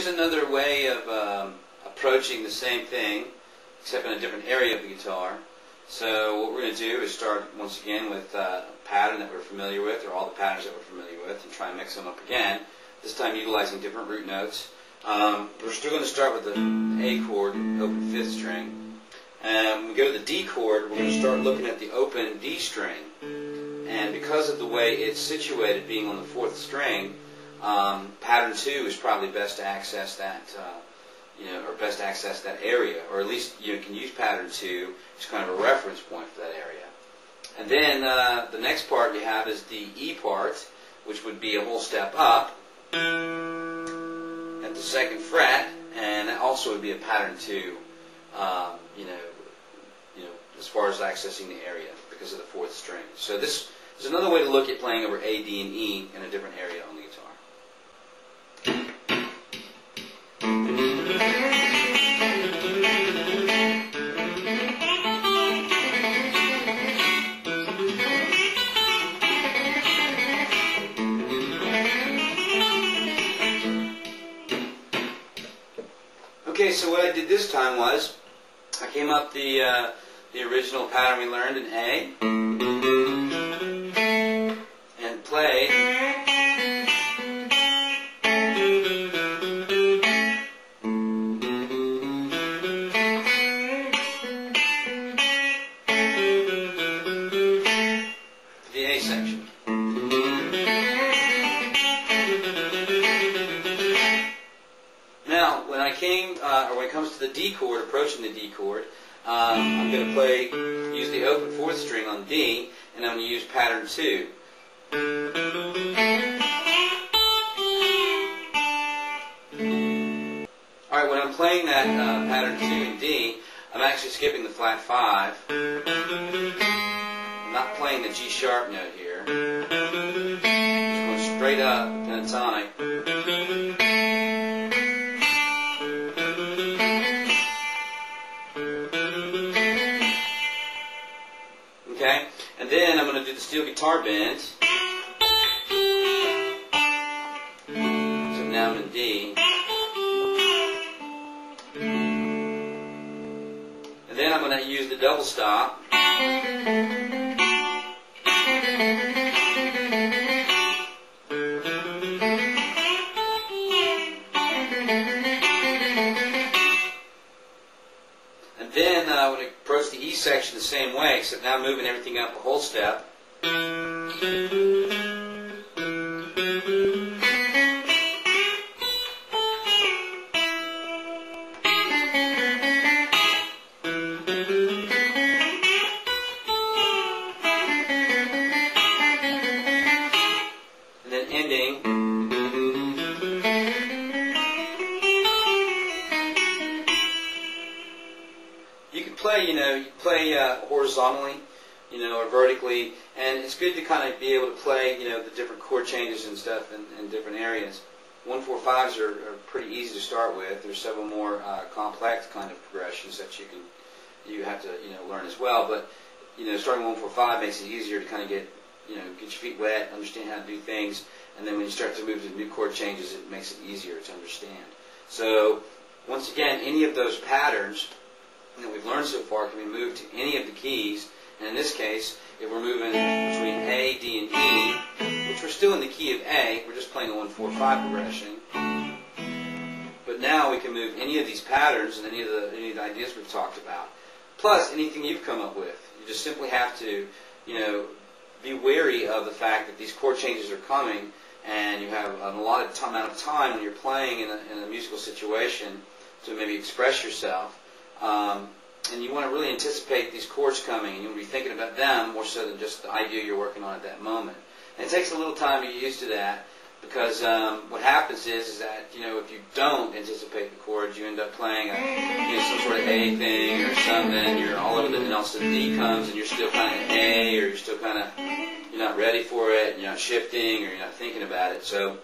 here's another way of approaching the same thing, except in a different area of the guitar. So what we're going to do is start once again with a pattern that we're familiar with, or all the patterns that we're familiar with, and try and mix them up again, this time utilizing different root notes. We're still going to start with the A chord, open 5th string. When we go to the D chord, we're going to start looking at the open D string. And because of the way it's situated, being on the 4th string, pattern 2 is probably best to access that, or best to access that area, or at least you can use pattern 2 as kind of a reference point for that area. And then the next part you have is the E part, which would be a whole step up at the 2nd fret, and that also would be a pattern 2, as far as accessing the area because of the 4th string. So this is another way to look at playing over A, D, and E in a different area on the guitar. Okay, so what I did this time was I came up the original pattern we learned in A and played the A section. Now, when it comes to the D chord, approaching the D chord, I'm going to use the open 4th string on D, and I'm going to use pattern 2. Alright, when I'm playing that pattern 2 in D, I'm actually skipping the flat 5. I'm not playing the G sharp note here. Just going straight up, pentatonic. Okay, and then I'm going to do the steel guitar bend. So now I'm in D. And then I'm going to use the double stop. And then when I approach the E section the same way, except now I'm moving everything up a whole step. And then ending. You can play, horizontally, or vertically, and it's good to kind of be able to play, the different chord changes and stuff in different areas. 1-4-5s are pretty easy to start with. There's several more complex kind of progressions that you have to, learn as well. But, starting 1-4-5 makes it easier to kind of get your feet wet, understand how to do things, and then when you start to move to new chord changes, it makes it easier to understand. So, once again, any of those patterns that we've learned so far can be moved to any of the keys, and in this case, if we're moving between A, D, and E, which we're still in the key of A, we're just playing a 1-4-5 progression, but now we can move any of these patterns and any of the ideas we've talked about, plus anything you've come up with. You just simply have to, be wary of the fact that these chord changes are coming, and you have a lot of amount of time when you're playing in a musical situation to maybe express yourself. And you want to really anticipate these chords coming, and you want to be thinking about them more so than just the idea you're working on at that moment. And it takes a little time to get used to that, because what happens is that if you don't anticipate the chords, you end up playing some sort of A thing or something. You're all over and all of a sudden D comes, and you're still kind of A, or you're still kind of you're not ready for it, you're not shifting, or you're not thinking about it. So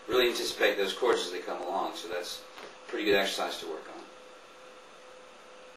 really anticipate those chords as they come along. So that's a pretty good exercise to work on.